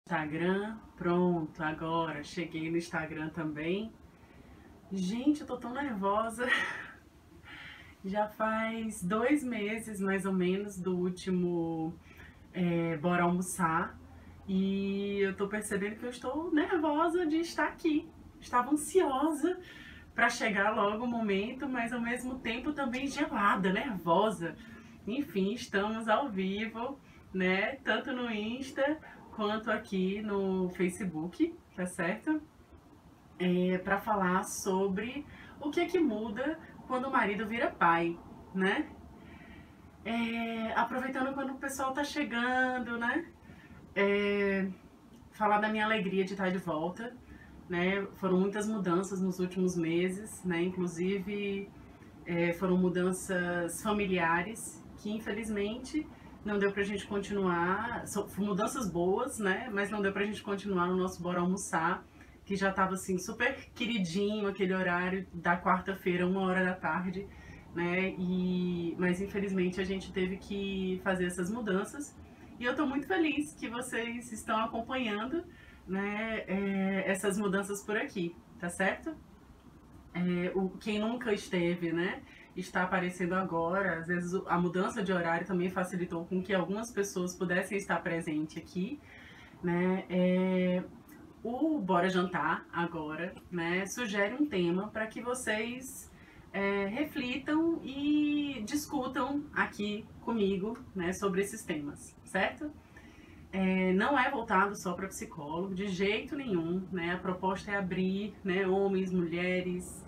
Instagram, pronto, agora cheguei no Instagram também. Gente, eu tô tão nervosa. Já faz 2 meses, mais ou menos, do último Bora Almoçar. E eu tô percebendo que eu estou nervosa de estar aqui. Estava ansiosa para chegar logo o momento, mas ao mesmo tempo também gelada, nervosa. Enfim, estamos ao vivo, né? Tanto no Insta quanto aqui no Facebook, tá certo? Para falar sobre o que é que muda quando o marido vira pai, né? Aproveitando quando o pessoal tá chegando, né? Falar da minha alegria de estar de volta, né? Foram muitas mudanças nos últimos meses, né? Inclusive foram mudanças familiares que infelizmente não deu pra gente continuar, mudanças boas, né? Mas não deu pra gente continuar no nosso Bora Almoçar, que já tava assim super queridinho aquele horário da quarta-feira, 1 hora da tarde, né? Mas infelizmente a gente teve que fazer essas mudanças e eu tô muito feliz que vocês estão acompanhando, né? Essas mudanças por aqui, tá certo? Quem nunca esteve, né, está aparecendo agora. Às vezes a mudança de horário também facilitou com que algumas pessoas pudessem estar presentes aqui, né. O Bora Jantar agora, né, sugere um tema para que vocês reflitam e discutam aqui comigo, né, sobre esses temas, certo? Não é voltado só para psicólogo, de jeito nenhum, né? A proposta é abrir, né, homens, mulheres,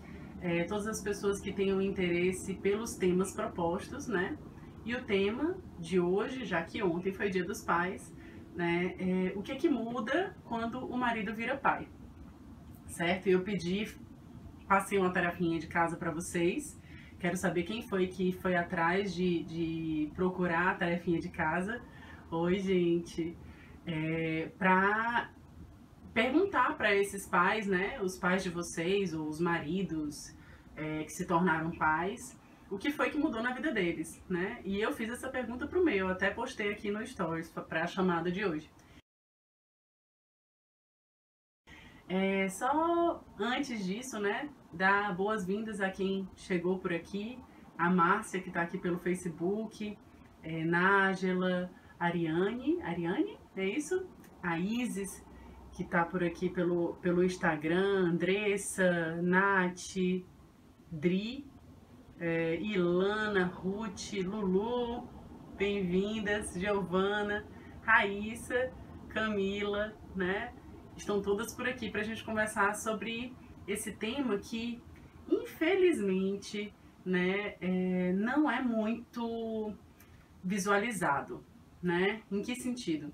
todas as pessoas que tenham interesse pelos temas propostos, né? E o tema de hoje, já que ontem foi Dia dos Pais, né, o que é que muda quando o marido vira pai, certo? Eu passei uma tarefinha de casa para vocês. Quero saber quem foi que foi atrás de procurar a tarefinha de casa. Oi, gente. Para perguntar para esses pais, né, os pais de vocês, ou os maridos que se tornaram pais, o que foi que mudou na vida deles, né? E eu fiz essa pergunta pro meu, até postei aqui no Stories para a chamada de hoje. Só antes disso, né, dar boas-vindas a quem chegou por aqui, a Márcia, que está aqui pelo Facebook, Nájela, Ariane, é isso? A Isis, que está por aqui pelo Instagram, Andressa, Nath, Dri, Ilana, Ruth, Lulu, bem-vindas, Giovana, Raíssa, Camila, né? Estão todas por aqui para a gente conversar sobre esse tema que, infelizmente, né, não é muito visualizado, né? Em que sentido?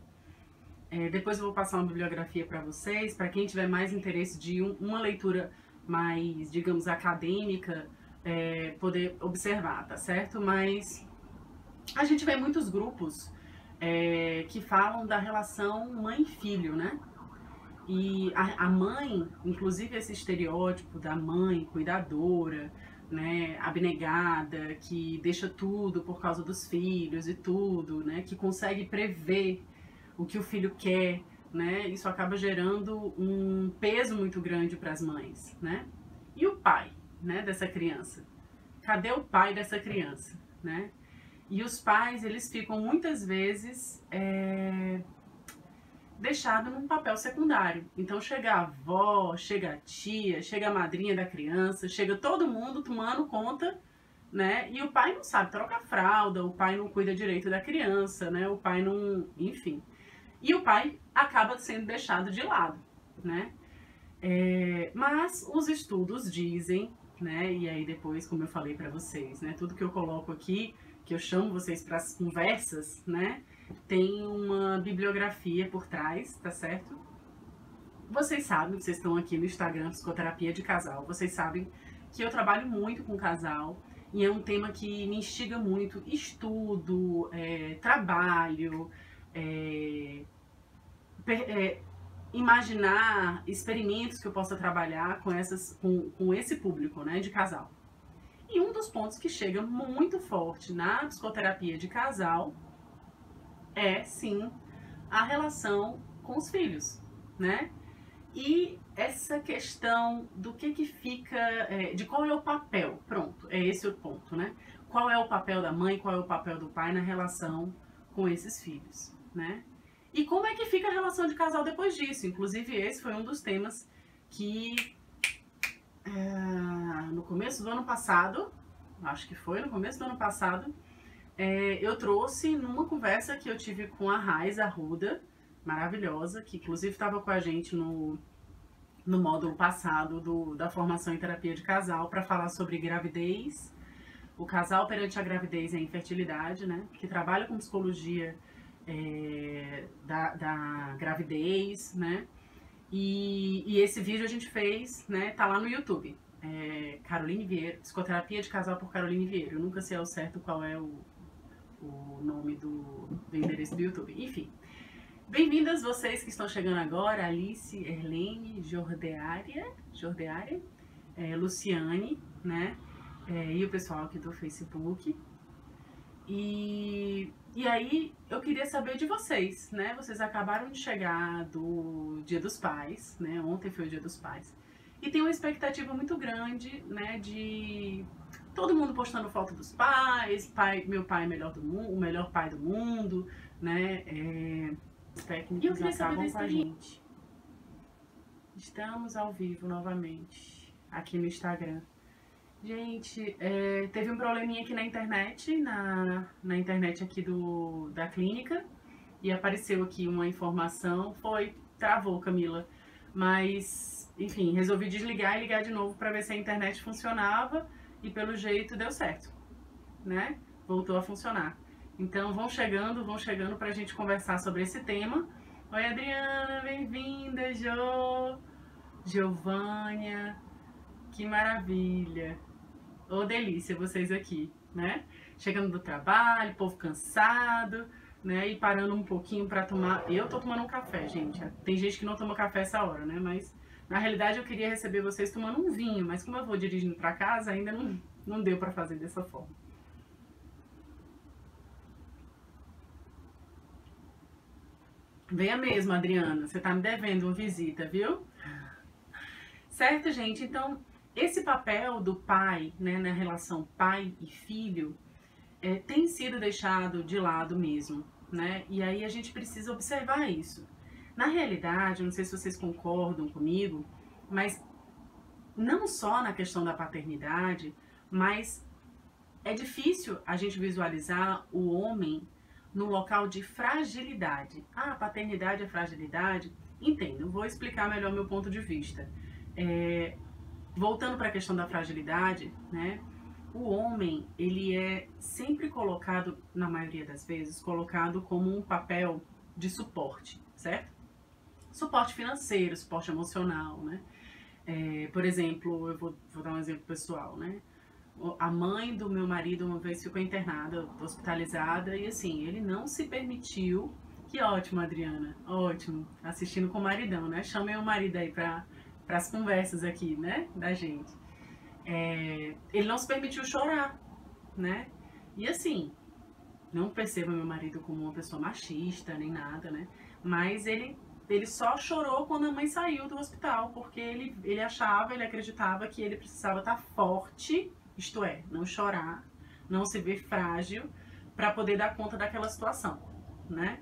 Depois eu vou passar uma bibliografia para vocês, para quem tiver mais interesse de uma leitura mais, digamos, acadêmica, poder observar, tá certo? Mas a gente vê muitos grupos que falam da relação mãe-filho, né? E a mãe, inclusive esse estereótipo da mãe cuidadora, né, abnegada, que deixa tudo por causa dos filhos e tudo, né, que consegue prever o que o filho quer, né, isso acaba gerando um peso muito grande para as mães, né? E o pai, né, dessa criança? Cadê o pai dessa criança, né? E os pais, eles ficam muitas vezes deixado num papel secundário. Então chega a avó, chega a tia, chega a madrinha da criança, chega todo mundo tomando conta, né? E o pai não sabe trocar fralda, o pai não cuida direito da criança, né? O pai não, enfim. E o pai acaba sendo deixado de lado, né? Mas os estudos dizem, né? E aí depois, como eu falei para vocês, né? Tudo que eu coloco aqui, que eu chamo vocês para as conversas, né? Tem uma bibliografia por trás, tá certo? Vocês sabem, vocês estão aqui no Instagram Psicoterapia de Casal, vocês sabem que eu trabalho muito com casal e é um tema que me instiga muito, estudo, trabalho, imaginar experimentos que eu possa trabalhar com esse público, né, de casal. E um dos pontos que chega muito forte na psicoterapia de casal é, sim, a relação com os filhos, né? E essa questão do que fica, de qual é o papel, pronto, é esse o ponto, né? Qual é o papel da mãe, qual é o papel do pai na relação com esses filhos, né? E como é que fica a relação de casal depois disso? Inclusive esse foi um dos temas que no começo do ano passado, acho que foi no começo do ano passado, eu trouxe numa conversa que eu tive com a Raiz Arruda, maravilhosa, que inclusive estava com a gente no módulo passado da formação em terapia de casal, para falar sobre gravidez, o casal perante a gravidez e a infertilidade, né? Que trabalha com psicologia da gravidez, né? E esse vídeo a gente fez, né? Tá lá no YouTube. Caroline Vieira, Psicoterapia de Casal por Caroline Vieira. Eu nunca sei ao certo qual é o nome do endereço do YouTube. Enfim. Bem-vindas vocês que estão chegando agora, Alice, Erlene, Jordeária, Luciane, né? E o pessoal aqui do Facebook. E aí eu queria saber de vocês, né? Vocês acabaram de chegar do Dia dos Pais, né? Ontem foi o Dia dos Pais. E tem uma expectativa muito grande, né? De todo mundo postando foto dos pais, meu pai é o melhor pai do mundo, né? Os técnicos acabam com a gente. Estamos ao vivo novamente, aqui no Instagram. Gente, teve um probleminha aqui na internet, na internet aqui da clínica, e apareceu aqui uma informação, travou, Camila, mas, enfim, resolvi desligar e ligar de novo para ver se a internet funcionava, e pelo jeito deu certo, né? Voltou a funcionar. Então vão chegando pra gente conversar sobre esse tema. Oi, Adriana, bem-vinda, Giovânia, que maravilha. Ô, delícia vocês aqui, né? Chegando do trabalho, povo cansado, né? E parando um pouquinho pra tomar... Eu tô tomando um café, gente. Tem gente que não toma café essa hora, né? Mas, na realidade, eu queria receber vocês tomando um vinho. Mas como eu vou dirigindo pra casa, ainda não deu pra fazer dessa forma. Venha mesmo, Adriana. Você tá me devendo uma visita, viu? Certo, gente? Então... Esse papel do pai, né, na relação pai e filho, tem sido deixado de lado mesmo, né? E aí a gente precisa observar isso. Na realidade, não sei se vocês concordam comigo, mas não só na questão da paternidade, mas é difícil a gente visualizar o homem no local de fragilidade. Ah, paternidade é fragilidade? Entendo, vou explicar melhor meu ponto de vista. Voltando para a questão da fragilidade, né? O homem, ele é sempre colocado, na maioria das vezes, colocado como um papel de suporte, certo? Suporte financeiro, suporte emocional, né? Por exemplo, eu vou dar um exemplo pessoal, né? A mãe do meu marido uma vez ficou internada, hospitalizada, e assim, ele não se permitiu... Que ótimo, Adriana, ótimo, assistindo com o maridão, né? Chamem o marido aí para as conversas aqui, né, da gente. Ele não se permitiu chorar, né? E assim, não perceba meu marido como uma pessoa machista, nem nada, né? Mas ele só chorou quando a mãe saiu do hospital, porque ele acreditava que ele precisava estar forte, isto é, não chorar, não se ver frágil, para poder dar conta daquela situação, né?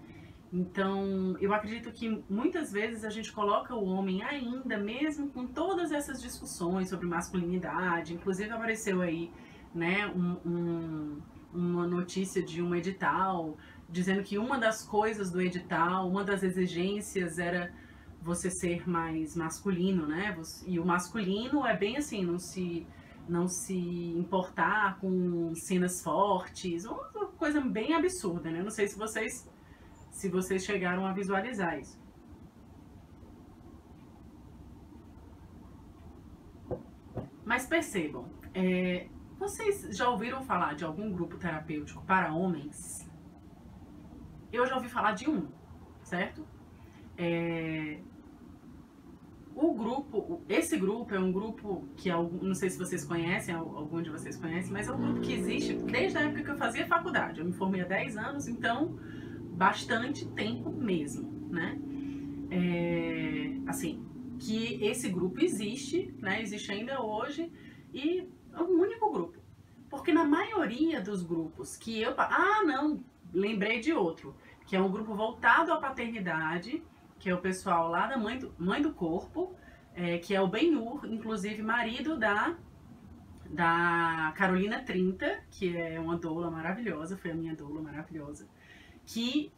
Então, eu acredito que muitas vezes a gente coloca o homem ainda, mesmo com todas essas discussões sobre masculinidade, inclusive apareceu aí, né, uma notícia de um edital, dizendo que uma das coisas do edital, uma das exigências era você ser mais masculino, né, e o masculino é bem assim, não se importar com cenas fortes, uma coisa bem absurda, né, não sei se vocês chegaram a visualizar isso. Mas percebam, vocês já ouviram falar de algum grupo terapêutico para homens? Eu já ouvi falar de um, certo? Esse grupo é um grupo que, não sei se vocês conhecem, algum de vocês conhece, mas é um grupo que existe desde a época que eu fazia faculdade. Eu me formei há 10 anos, então... bastante tempo mesmo, né? assim, que esse grupo existe, né? Existe ainda hoje e é um único grupo. Porque na maioria dos grupos que eu... Ah, não! Lembrei de outro, que é um grupo voltado à paternidade, que é o pessoal lá da Mãe do Corpo, que é o Ben-Hur, inclusive marido da Carolina 30, que é uma doula maravilhosa, foi a minha doula maravilhosa, que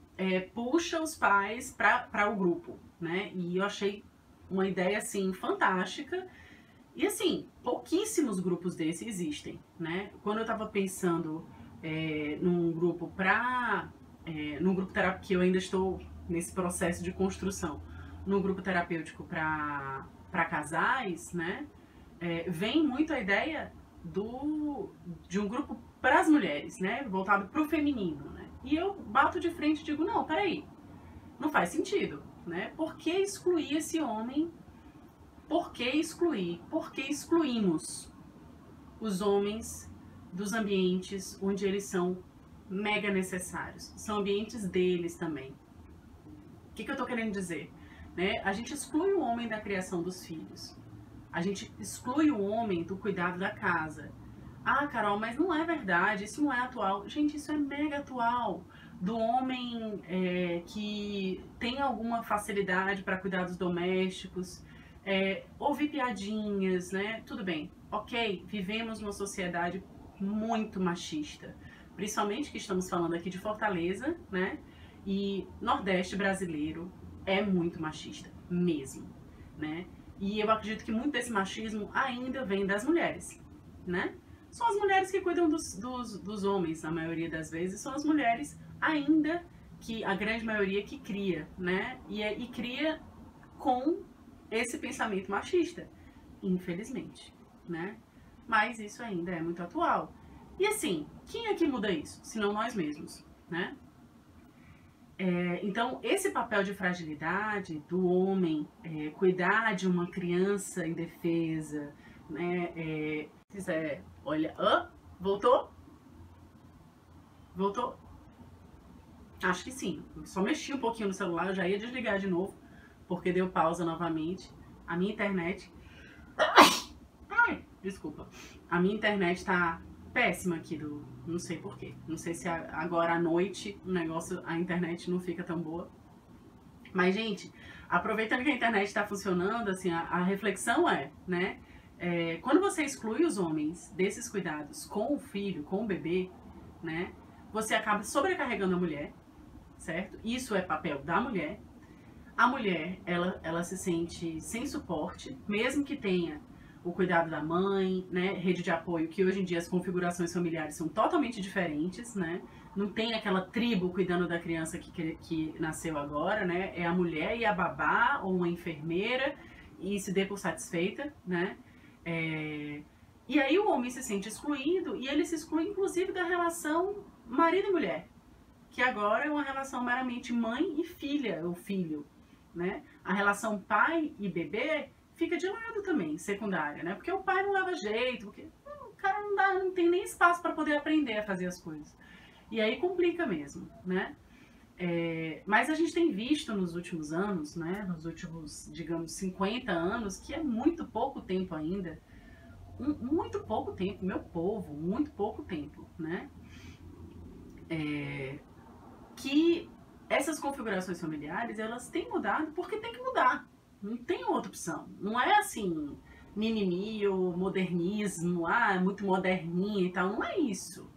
puxa os pais para o grupo, né? E eu achei uma ideia, assim, fantástica. E, assim, pouquíssimos grupos desses existem, né? Quando eu estava pensando num grupo num grupo terapêutico, que eu ainda estou nesse processo de construção, num grupo terapêutico para casais, né? Vem muito a ideia de um grupo para as mulheres, né? Voltado para o feminino, né? E eu bato de frente e digo, não, peraí, não faz sentido, né? Por que excluir esse homem? Por que excluir? Por que excluímos os homens dos ambientes onde eles são mega necessários? São ambientes deles também. O que eu estou querendo dizer? Né? A gente exclui o homem da criação dos filhos. A gente exclui o homem do cuidado da casa. Ah, Carol, mas não é verdade, isso não é atual. Gente, isso é mega atual. Do homem que tem alguma facilidade para cuidados domésticos, ouvir piadinhas, né? Tudo bem, ok, vivemos numa sociedade muito machista. Principalmente que estamos falando aqui de Fortaleza, né? E Nordeste brasileiro é muito machista, mesmo, né? E eu acredito que muito desse machismo ainda vem das mulheres, né? São as mulheres que cuidam dos homens, na maioria das vezes, são as mulheres ainda que, a grande maioria, que cria, né? E cria com esse pensamento machista, infelizmente, né? Mas isso ainda é muito atual. E assim, quem é que muda isso? Senão nós mesmos, né? Então, esse papel de fragilidade do homem, cuidar de uma criança indefesa, né? Olha, voltou? Voltou? Acho que sim. Eu só mexi um pouquinho no celular, eu já ia desligar de novo, porque deu pausa novamente. A minha internet... Ai, desculpa. A minha internet tá péssima aqui não sei porquê. Não sei se agora à noite a internet não fica tão boa. Mas, gente, aproveitando que a internet está funcionando, assim, a reflexão né? Quando você exclui os homens desses cuidados com o filho, com o bebê, né? Você acaba sobrecarregando a mulher, certo? Isso é papel da mulher. A mulher, ela se sente sem suporte, mesmo que tenha o cuidado da mãe, né, rede de apoio, que hoje em dia as configurações familiares são totalmente diferentes, né? Não tem aquela tribo cuidando da criança que nasceu agora, né? É a mulher e a babá, ou uma enfermeira, e se dê por satisfeita, né? E aí o homem se sente excluído, e ele se exclui inclusive da relação marido e mulher, que agora é uma relação meramente mãe e filha, ou filho, né? A relação pai e bebê fica de lado também, secundária, né? Porque o pai não leva jeito, porque o cara não tem nem espaço para poder aprender a fazer as coisas. E aí complica mesmo, né? Mas a gente tem visto nos últimos anos, né? Nos últimos, digamos, 50 anos, que é muito pouco tempo ainda, muito pouco tempo, meu povo, muito pouco tempo, né? Que essas configurações familiares, elas têm mudado porque tem que mudar. Não tem outra opção. Não é assim, mimimi ou modernismo, muito moderninha e tal. Não é isso.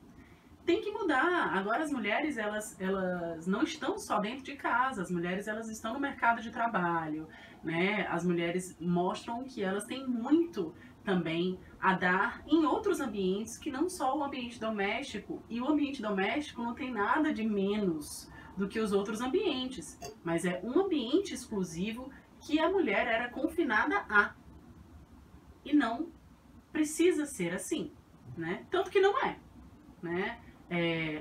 Tem que mudar. Agora as mulheres, elas não estão só dentro de casa. As mulheres, elas estão no mercado de trabalho, né? As mulheres mostram que elas têm muito também a dar em outros ambientes que não só o ambiente doméstico. E o ambiente doméstico não tem nada de menos do que os outros ambientes, mas é um ambiente exclusivo que a mulher era confinada a. E não precisa ser assim, né? Tanto que não é, né?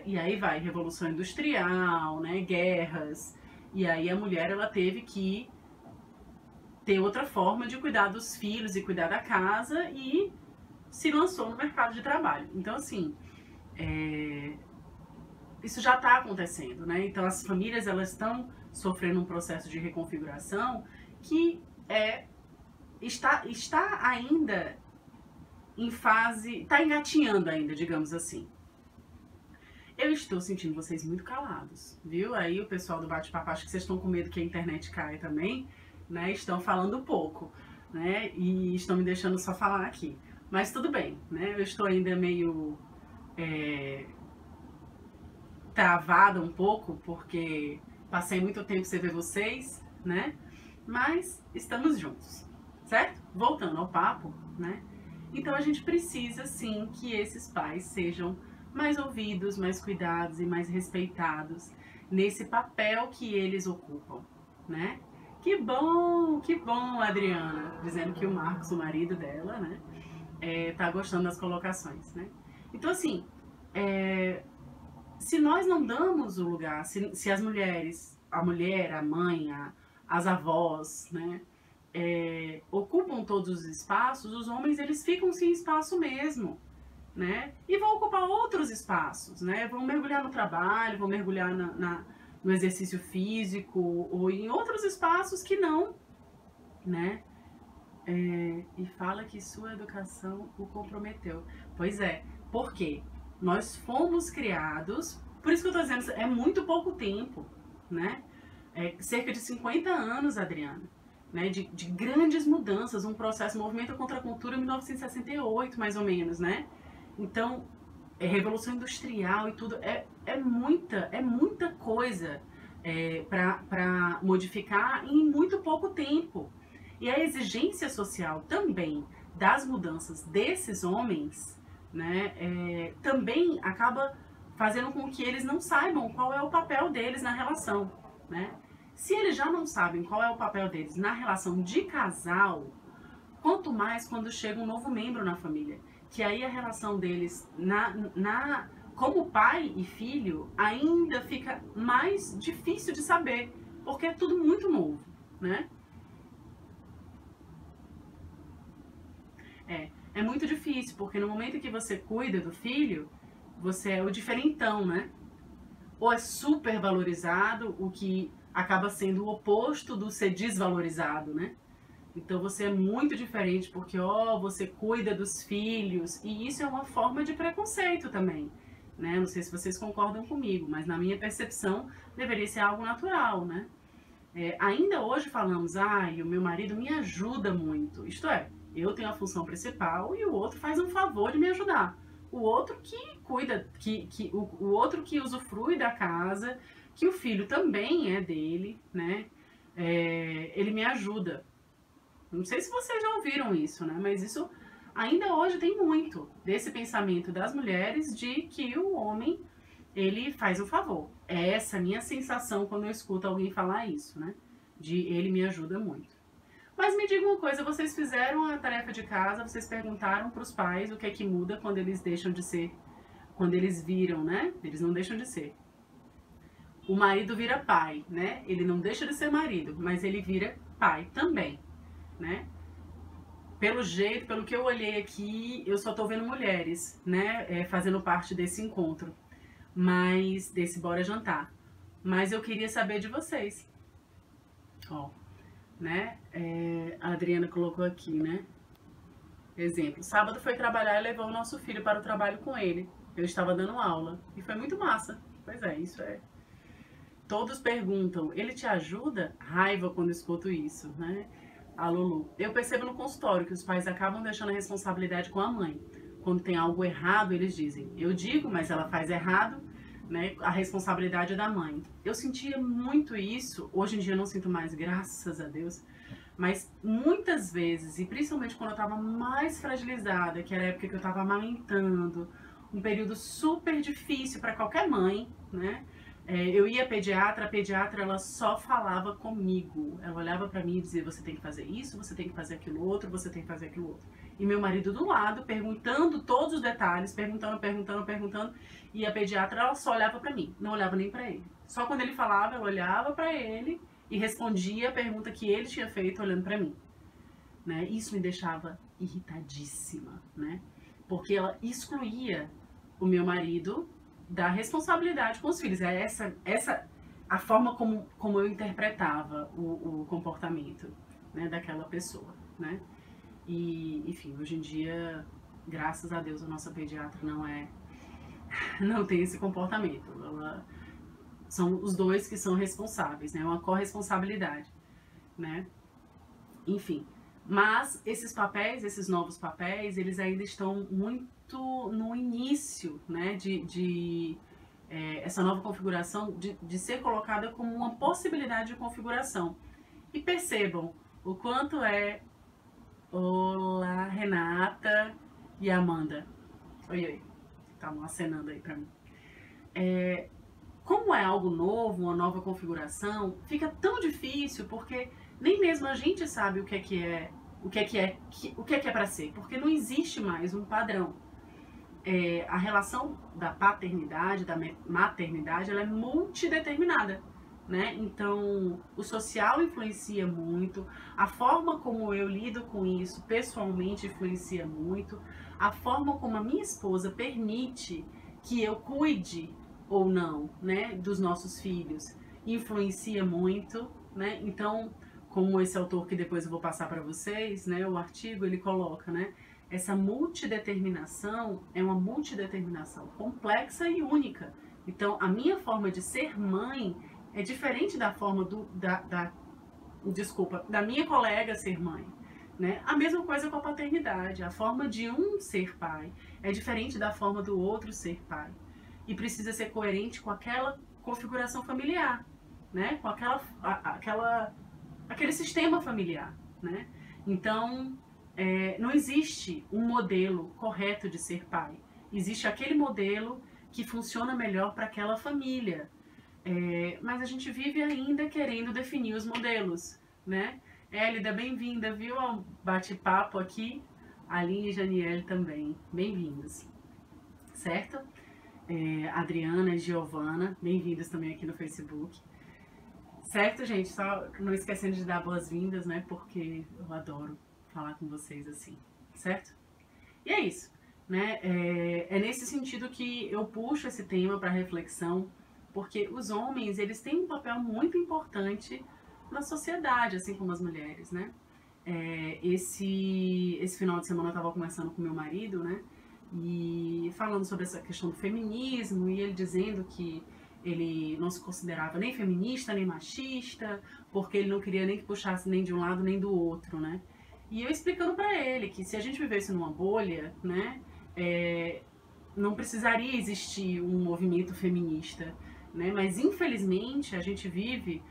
E aí vai Revolução Industrial, né? Guerras, e aí a mulher ela teve que ter outra forma de cuidar dos filhos e cuidar da casa e se lançou no mercado de trabalho. Então, assim, isso já está acontecendo, né? Então, as famílias, elas estão sofrendo um processo de reconfiguração que está ainda em fase, está engatinhando ainda, digamos assim. Eu estou sentindo vocês muito calados, viu? Aí o pessoal do bate-papo, acho que vocês estão com medo que a internet caia também, né? Estão falando pouco, né? E estão me deixando só falar aqui. Mas tudo bem, né? Eu estou ainda meio travada um pouco, porque passei muito tempo sem ver vocês, né? Mas estamos juntos, certo? Voltando ao papo, né? Então a gente precisa sim que esses pais sejam mais ouvidos, mais cuidados e mais respeitados nesse papel que eles ocupam, né? Que bom, Adriana, dizendo que o Marcos, o marido dela, né, tá gostando das colocações, né? Então assim, se nós não damos o lugar, se as mulheres, a mulher, a mãe, as avós, né, ocupam todos os espaços, os homens eles ficam sem espaço mesmo, né? E vão ocupar outros espaços, né? Vão mergulhar no trabalho, vão mergulhar no exercício físico ou em outros espaços que não, né? E fala que sua educação o comprometeu. Pois é, por quê? Nós fomos criados, por isso que eu tô dizendo, é muito pouco tempo, né? Cerca de 50 anos, Adriana, né? De grandes mudanças, um processo, movimento contra a cultura em 1968, mais ou menos, né? Então, Revolução Industrial e tudo, é muita coisa para modificar em muito pouco tempo. E a exigência social também das mudanças desses homens, né, também acaba fazendo com que eles não saibam qual é o papel deles na relação, né? Se eles já não sabem qual é o papel deles na relação de casal, quanto mais quando chega um novo membro na família, que aí a relação deles como pai e filho ainda fica mais difícil de saber, porque é tudo muito novo, né? É muito difícil, porque no momento que você cuida do filho, você é o diferentão, né? Ou é super valorizado, o que acaba sendo o oposto do ser desvalorizado, né? Então você é muito diferente porque, você cuida dos filhos, e isso é uma forma de preconceito também, né? Não sei se vocês concordam comigo, mas na minha percepção deveria ser algo natural, né? Ainda hoje falamos, o meu marido me ajuda muito, isto é, eu tenho a função principal e o outro faz um favor de me ajudar. O outro que cuida, o outro que usufrui da casa, que o filho também é dele, né? Ele me ajuda. Não sei se vocês já ouviram isso, né? Mas isso ainda hoje tem muito desse pensamento das mulheres de que o homem, ele faz um favor. É essa a minha sensação quando eu escuto alguém falar isso, né? De ele me ajuda muito. Mas me diga uma coisa, vocês fizeram a tarefa de casa, vocês perguntaram para os pais o que é que muda quando eles deixam de ser, quando eles viram, né? Eles não deixam de ser. O marido vira pai, né? Ele não deixa de ser marido, mas ele vira pai também, né? Pelo jeito, pelo que eu olhei aqui, eu só tô vendo mulheres, né? Fazendo parte desse encontro, mas desse Bora Jantar. Mas eu queria saber de vocês. Né? A Adriana colocou aqui, né? Exemplo, sábado foi trabalhar e levou o nosso filho para o trabalho com ele. Eu estava dando aula e foi muito massa. Pois é, isso é. Todos perguntam, ele te ajuda? Raiva quando escuto isso, né? A Lulu, eu percebo no consultório que os pais acabam deixando a responsabilidade com a mãe. Quando tem algo errado, eles dizem, eu digo, mas ela faz errado, né? A responsabilidade é da mãe. Eu sentia muito isso, hoje em dia eu não sinto mais, graças a Deus, mas muitas vezes, e principalmente quando eu estava mais fragilizada, que era a época que eu estava amamentando, um período super difícil para qualquer mãe, né? Eu ia à pediatra, a pediatra ela só falava comigo. Ela olhava pra mim e dizia, você tem que fazer isso, você tem que fazer aquilo outro, você tem que fazer aquilo outro. E meu marido do lado, perguntando todos os detalhes, perguntando, e a pediatra ela só olhava pra mim, não olhava nem pra ele. Só quando ele falava, ela olhava pra ele e respondia a pergunta que ele tinha feito olhando pra mim. Né? Isso me deixava irritadíssima, né? Porque ela excluía o meu marido da responsabilidade com os filhos. a forma como eu interpretava o comportamento, né, daquela pessoa, né? E, enfim, hoje em dia, graças a Deus, a nossa pediatra não tem esse comportamento. São os dois que são responsáveis, né? É uma corresponsabilidade, né? Enfim, mas esses papéis, esses novos papéis, eles ainda estão muito no início, né, essa nova configuração de ser colocada como uma possibilidade de configuração. E percebam o quanto é... Olá, Renata e Amanda. Oi, oi. Estavam acenando aí pra mim. Como é algo novo, uma nova configuração, fica tão difícil porque nem mesmo a gente sabe o que é para ser, porque não existe mais um padrão. A relação da paternidade, da maternidade, ela é multideterminada, né? Então, o social influencia muito, a forma como eu lido com isso pessoalmente influencia muito, a forma como a minha esposa permite que eu cuide ou não, né, dos nossos filhos, influencia muito, né? Então, como esse autor que depois eu vou passar para vocês, né, o artigo, ele coloca, né, essa multideterminação é uma multideterminação complexa e única. Então, a minha forma de ser mãe é diferente da forma da minha colega ser mãe, né? A mesma coisa com a paternidade. A forma de um ser pai é diferente da forma do outro ser pai. E precisa ser coerente com aquela configuração familiar, né? Com aquele sistema familiar, né? Então, não existe um modelo correto de ser pai. Existe aquele modelo que funciona melhor para aquela família. Mas a gente vive ainda querendo definir os modelos, né? Hélida, bem-vinda, viu, ao bate-papo aqui. Aline e Janiele também, bem-vindos, certo? Adriana e Giovana, bem-vindas também aqui no Facebook. Certo, gente? Só não esquecendo de dar boas-vindas, né? Porque eu adoro falar com vocês assim, certo? E é isso, né? É nesse sentido que eu puxo esse tema para reflexão, porque os homens, eles têm um papel muito importante na sociedade, assim como as mulheres, né? Esse final de semana eu estava conversando com meu marido, né? E falando sobre essa questão do feminismo, e ele dizendo que ele não se considerava nem feminista, nem machista, porque ele não queria nem que puxasse nem de um lado nem do outro, né? E eu explicando para ele que se a gente vivesse numa bolha, né, não precisaria existir um movimento feminista, né? Mas infelizmente a gente vive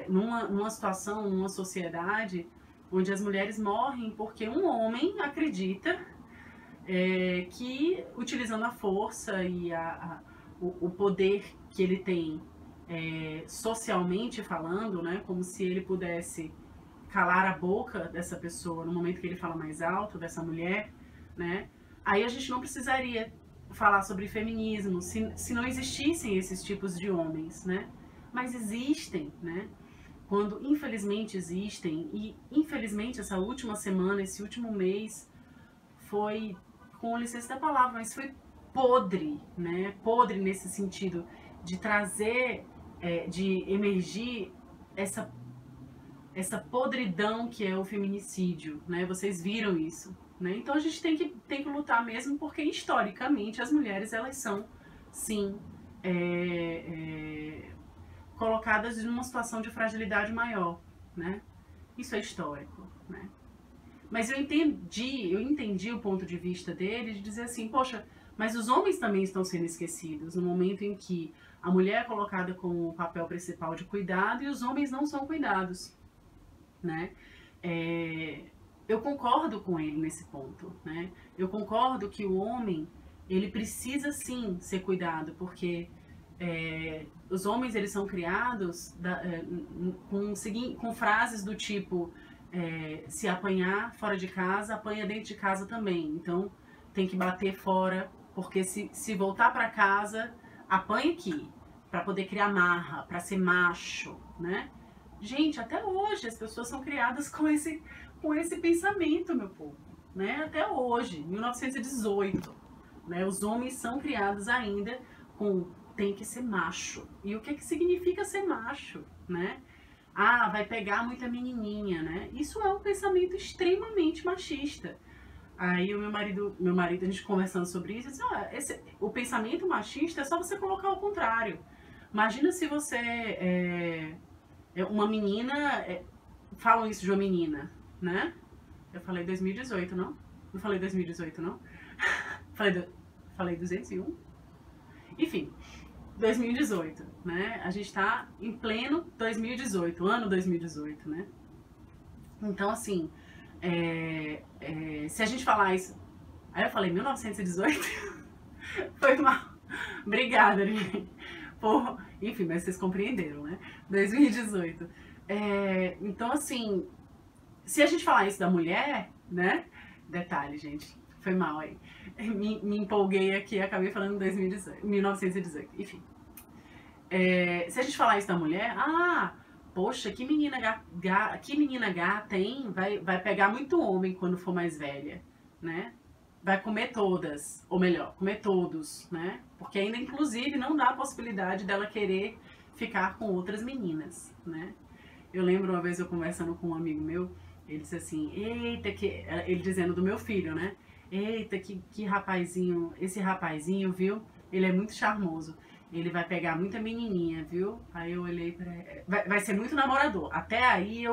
numa situação, numa sociedade onde as mulheres morrem porque um homem acredita que utilizando a força e o poder que ele tem socialmente falando, né, como se ele pudesse calar a boca dessa pessoa no momento que ele fala mais alto, dessa mulher, né, aí a gente não precisaria falar sobre feminismo se não existissem esses tipos de homens, né, mas existem, né, quando infelizmente existem, e infelizmente essa última semana, esse último mês foi, com licença da palavra, mas foi podre, né? Podre nesse sentido de trazer, de emergir essa podridão que é o feminicídio, né? Vocês viram isso, né? Então a gente tem que lutar mesmo, porque historicamente as mulheres, elas são, sim, colocadas numa situação de fragilidade maior, né? Isso é histórico, né? Mas eu entendi o ponto de vista dele de dizer assim, poxa, mas os homens também estão sendo esquecidos no momento em que a mulher é colocada como o papel principal de cuidado e os homens não são cuidados, né? Eu concordo com ele nesse ponto, né? Eu concordo que o homem, ele precisa sim ser cuidado, porque os homens, eles são criados com frases do tipo... se apanhar fora de casa, apanha dentro de casa também. Então tem que bater fora, porque se voltar para casa, apanha aqui, para poder criar marra, para ser macho, né? Gente, até hoje as pessoas são criadas com esse pensamento, meu povo, né? Até hoje, 1918, né? Os homens são criados ainda com tem que ser macho. E o que que significa ser macho, né? Ah, vai pegar muita menininha, né? Isso é um pensamento extremamente machista. Aí o meu marido, a gente conversando sobre isso, disse, o pensamento machista é só você colocar ao contrário. Imagina se você uma menina, falam isso de uma menina, né? Eu falei 2018, não? Não falei 2018, não? falei 201? Enfim, 2018, né? A gente tá em pleno 2018, ano 2018, né? Então, assim, se a gente falar isso... Aí eu falei 1918? Foi mal. Obrigada, gente. Enfim, mas vocês compreenderam, né? 2018. Então, assim, se a gente falar isso da mulher, né? Detalhe, gente, foi mal aí. Me empolguei aqui e acabei falando 1918. Enfim. Se a gente falar isso da mulher, poxa, que menina gata, hein? Vai pegar muito homem quando for mais velha, né? Vai comer todas, ou melhor, comer todos, né? Porque ainda, inclusive, não dá a possibilidade dela querer ficar com outras meninas, né? Eu lembro uma vez eu conversando com um amigo meu, ele disse assim, eita, ele dizendo do meu filho, né? Eita, que rapazinho, esse rapazinho, viu? Ele é muito charmoso. Ele vai pegar muita menininha, viu? Aí eu olhei pra... Vai ser muito namorador. Até aí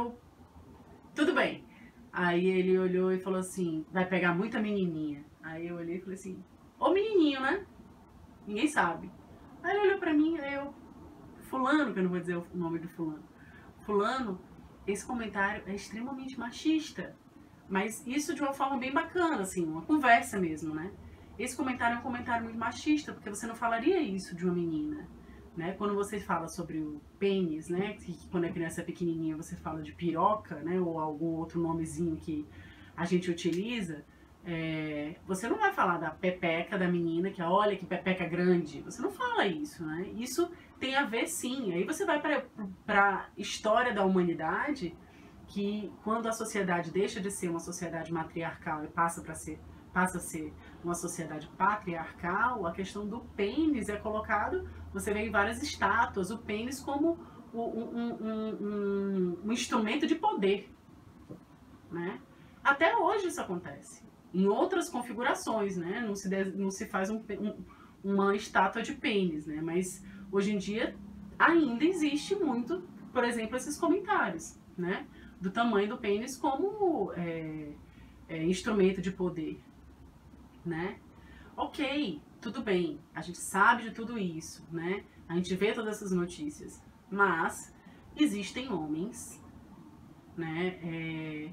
tudo bem. Aí ele olhou e falou assim, vai pegar muita menininha. Aí eu olhei e falei assim, ô menininho, né? Ninguém sabe. Aí ele olhou pra mim, aí eu... Fulano, que eu não vou dizer o nome do fulano. Fulano, esse comentário é extremamente machista. Mas isso de uma forma bem bacana, assim, uma conversa mesmo, né? Esse comentário é um comentário muito machista, porque você não falaria isso de uma menina, né? Quando você fala sobre o pênis, né? Que quando a criança é pequenininha você fala de piroca, né? Ou algum outro nomezinho que a gente utiliza. Você não vai falar da pepeca da menina, que olha que pepeca grande. Você não fala isso, né? Isso tem a ver, sim. Aí você vai para a história da humanidade, que quando a sociedade deixa de ser uma sociedade matriarcal e passa a ser uma sociedade patriarcal, a questão do pênis é colocado, você vê em várias estátuas, o pênis como um instrumento de poder, né? Até hoje isso acontece, em outras configurações, né? Não se faz uma estátua de pênis, né? Mas hoje em dia ainda existe muito, por exemplo, esses comentários, né? Do tamanho do pênis como instrumento de poder, né? Ok, tudo bem, a gente sabe de tudo isso, né? A gente vê todas essas notícias, mas existem homens, né?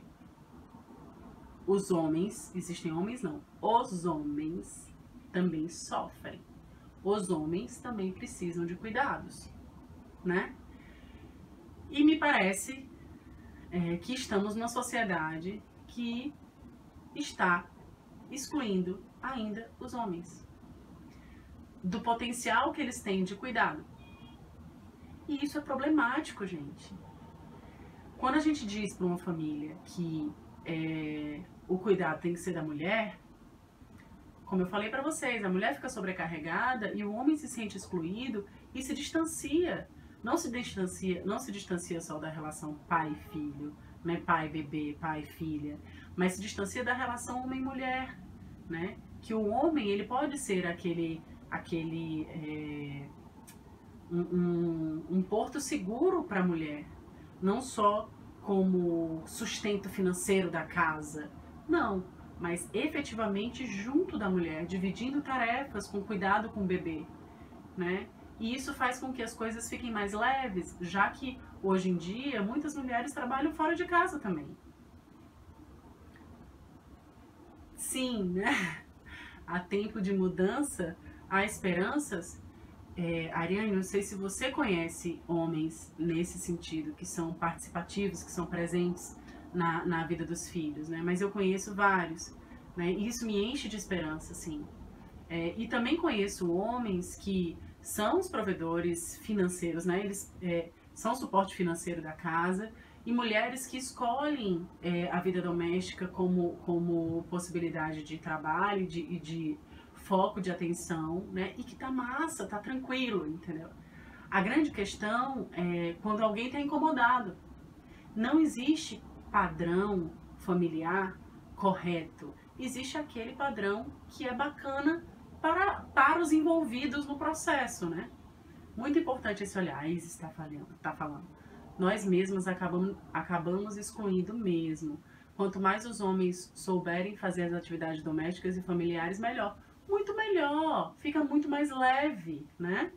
Os homens também sofrem. Os homens também precisam de cuidados, né? E me parece que estamos numa sociedade que está excluindo ainda os homens do potencial que eles têm de cuidado. E isso é problemático, gente. Quando a gente diz para uma família que o cuidado tem que ser da mulher, como eu falei para vocês, a mulher fica sobrecarregada e o homem se sente excluído e se distancia. Não se distancia só da relação pai e filho, né? Pai bebê, pai filha, mas se distancia da relação homem-mulher, né? Que o homem, ele pode ser um porto seguro para a mulher, não só como sustento financeiro da casa, não, mas efetivamente junto da mulher, dividindo tarefas com cuidado com o bebê, né? E isso faz com que as coisas fiquem mais leves, já que hoje em dia muitas mulheres trabalham fora de casa também. Sim, né? Há tempo de mudança, há esperanças. Ariane, não sei se você conhece homens nesse sentido, que são participativos, que são presentes na vida dos filhos, né? Mas eu conheço vários, né? E isso me enche de esperança, sim. E também conheço homens que são os provedores financeiros, né? Eles são o suporte financeiro da casa, e mulheres que escolhem a vida doméstica como possibilidade de trabalho e de foco de atenção, né? E que tá massa, tá tranquilo, entendeu? A grande questão é quando alguém tá incomodado. Não existe padrão familiar correto. Existe aquele padrão que é bacana para os envolvidos no processo, né? Muito importante esse olhar. A Isis está falando. Nós mesmos acabamos excluindo mesmo. Quanto mais os homens souberem fazer as atividades domésticas e familiares, melhor. Muito melhor. Fica muito mais leve, né?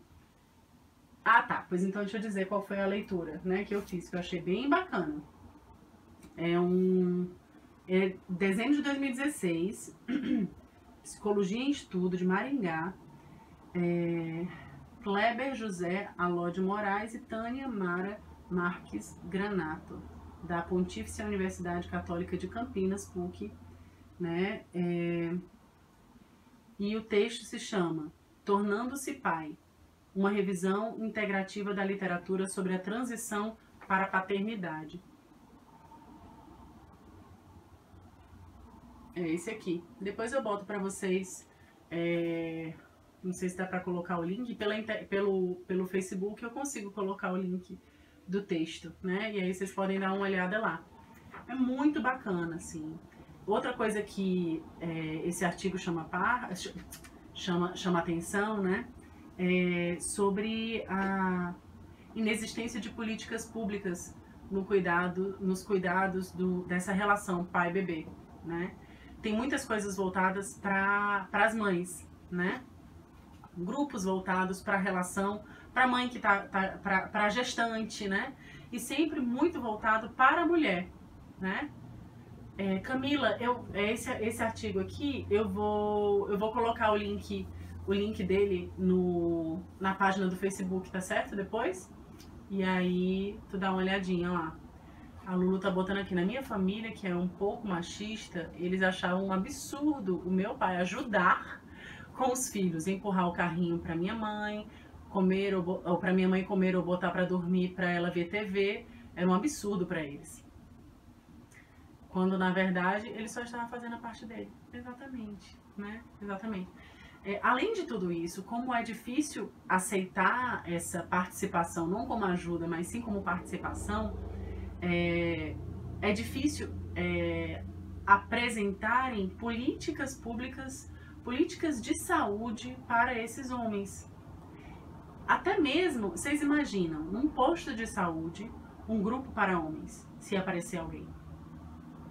Ah, tá. Pois então deixa eu dizer qual foi a leitura, né, que eu fiz, que eu achei bem bacana. É dezembro de 2016, Psicologia em Estudo, de Maringá, Kleber José Aló de Moraes e Tânia Mara Marques Granato, da Pontífice Universidade Católica de Campinas, PUC, né? E o texto se chama Tornando-se Pai, uma revisão integrativa da literatura sobre a transição para a paternidade. É esse aqui. Depois eu boto para vocês, não sei se dá para colocar o link, pelo Facebook eu consigo colocar o link do texto, né? E aí vocês podem dar uma olhada lá. É muito bacana, assim. Outra coisa que esse artigo chama atenção, né? Sobre a inexistência de políticas públicas nos cuidados dessa relação pai-bebê, né? Tem muitas coisas voltadas para as mães, né? Grupos voltados para a relação, para a mãe que para a gestante, né? E sempre muito voltado para a mulher, né? Camila, esse artigo aqui, eu vou colocar o link dele na página do Facebook, tá certo? Depois? E aí, tu dá uma olhadinha lá. A Lulu tá botando aqui, na minha família, que é um pouco machista, eles achavam um absurdo o meu pai ajudar com os filhos, empurrar o carrinho pra minha mãe, ou pra minha mãe comer ou botar pra dormir pra ela ver TV. Era um absurdo pra eles. Quando, na verdade, ele só estava fazendo a parte dele. Exatamente, né? Exatamente. Além de tudo isso, como é difícil aceitar essa participação, não como ajuda, mas sim como participação, é difícil apresentarem políticas públicas, políticas de saúde para esses homens. Até mesmo, vocês imaginam, num posto de saúde, um grupo para homens, se aparecer alguém.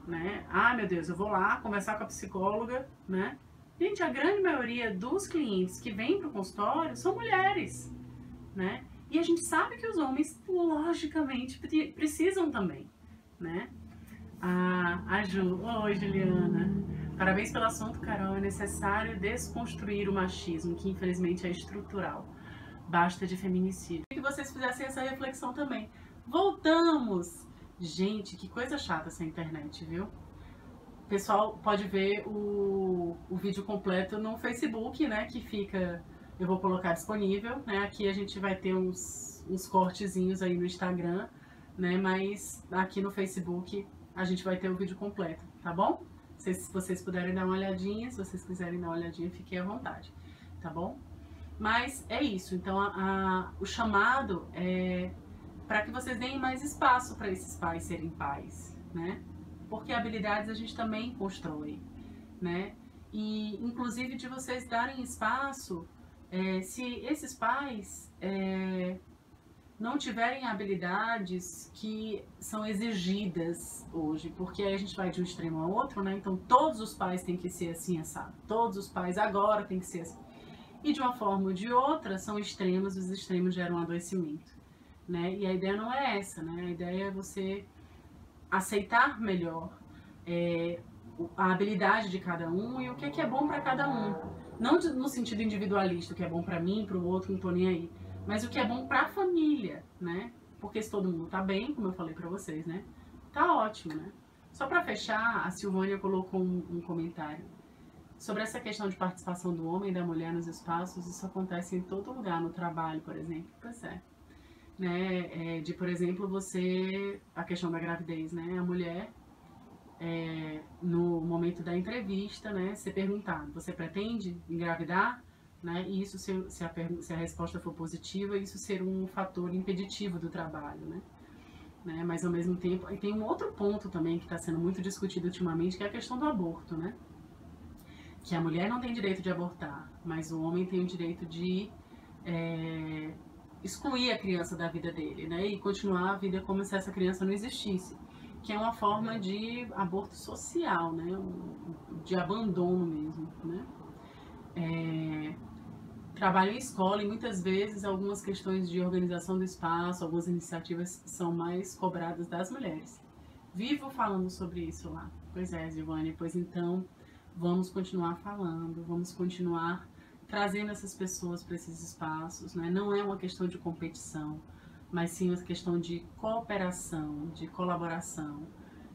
Né? Ah, meu Deus, eu vou lá conversar com a psicóloga, né? Gente, a grande maioria dos clientes que vêm para o consultório são mulheres, né? E a gente sabe que os homens, logicamente, precisam também, né? A Ju, oi Juliana, parabéns pelo assunto, Carol. É necessário desconstruir o machismo, que infelizmente é estrutural. Basta de feminicídio. Que vocês fizessem essa reflexão também. Voltamos! Gente, que coisa chata essa internet, viu? O pessoal pode ver o vídeo completo no Facebook, né? Que fica... Eu vou colocar disponível, né? Aqui a gente vai ter uns cortezinhos aí no Instagram, né? Mas aqui no Facebook a gente vai ter o vídeo completo, tá bom? Se vocês puderem dar uma olhadinha, se vocês quiserem dar uma olhadinha, fiquem à vontade, tá bom? Mas é isso, então o chamado é para que vocês deem mais espaço para esses pais serem pais, né? Porque habilidades a gente também constrói, né? E inclusive de vocês darem espaço, se esses pais não tiverem habilidades que são exigidas hoje, porque aí a gente vai de um extremo ao outro, né? Então todos os pais têm que ser assim, assado. Todos os pais agora têm que ser assim. E de uma forma ou de outra, são extremos, os extremos geram um adoecimento, né? E a ideia não é essa, né? A ideia é você aceitar melhor a habilidade de cada um e o que é bom para cada um. Não no sentido individualista, o que é bom para mim, para o outro, não tô nem aí. Mas o que é bom para a família, né? Porque se todo mundo tá bem, como eu falei para vocês, né? Tá ótimo, né? Só para fechar, a Silvânia colocou um comentário. Sobre essa questão de participação do homem e da mulher nos espaços, isso acontece em todo lugar, no trabalho, por exemplo. Pois é. Né? Por exemplo, a questão da gravidez, né? A mulher no momento da entrevista, né, ser perguntado, você pretende engravidar? Né, e isso, se a resposta for positiva, isso ser um fator impeditivo do trabalho, né? Mas ao mesmo tempo, e tem um outro ponto também que está sendo muito discutido ultimamente, que é a questão do aborto, né? Que a mulher não tem direito de abortar, mas o homem tem o direito de excluir a criança da vida dele, né? E continuar a vida como se essa criança não existisse, que é uma forma de aborto social, né? De abandono mesmo, né? Trabalho em escola e muitas vezes algumas questões de organização do espaço, algumas iniciativas são mais cobradas das mulheres. Vivo falando sobre isso lá. Pois é, Giovanni, pois então vamos continuar falando, vamos continuar trazendo essas pessoas para esses espaços, né? Não é uma questão de competição, mas sim uma questão de cooperação, de colaboração,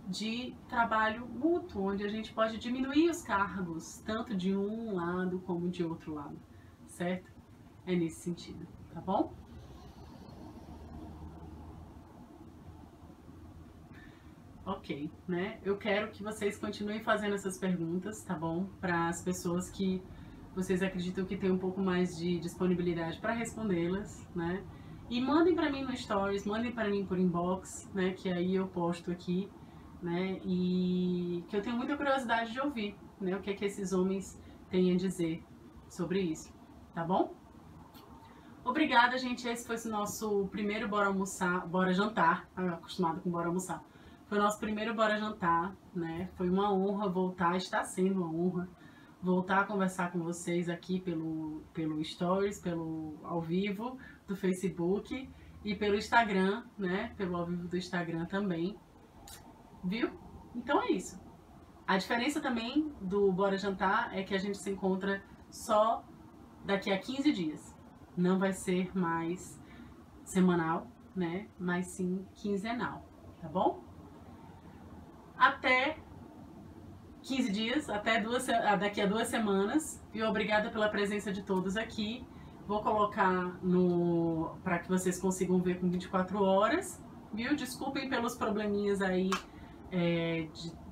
de trabalho mútuo, onde a gente pode diminuir os cargos, tanto de um lado como de outro lado, certo? É nesse sentido, tá bom? Ok, né? Eu quero que vocês continuem fazendo essas perguntas, tá bom? Para as pessoas que vocês acreditam que tem um pouco mais de disponibilidade para respondê-las, né? E mandem para mim no Stories, mandem para mim por inbox, né? Que aí eu posto aqui, né? E que eu tenho muita curiosidade de ouvir, né? O que é que esses homens têm a dizer sobre isso, tá bom? Obrigada, gente. Esse foi o nosso primeiro Bora Almoçar, Bora Jantar. Acostumado com Bora Almoçar. Foi o nosso primeiro Bora Jantar, né? Foi uma honra voltar, está sendo uma honra voltar a conversar com vocês aqui pelo Stories, pelo ao vivo do Facebook e pelo Instagram, né? Pelo ao vivo do Instagram também. Viu? Então é isso. A diferença também do Bora Jantar é que a gente se encontra só daqui a 15 dias. Não vai ser mais semanal, né? Mas sim quinzenal, tá bom? Até 15 dias, daqui a 2 semanas. E obrigada pela presença de todos aqui. Vou colocar para que vocês consigam ver com 24 horas, viu? Desculpem pelos probleminhas aí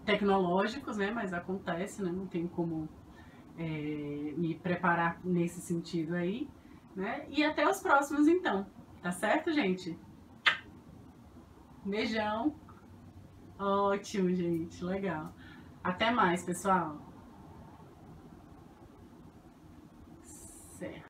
tecnológicos, né? Mas acontece, né? Não tem como me preparar nesse sentido aí, né? E até os próximos então, tá certo, gente? Beijão. Ótimo, gente, legal. Até mais, pessoal. Certo.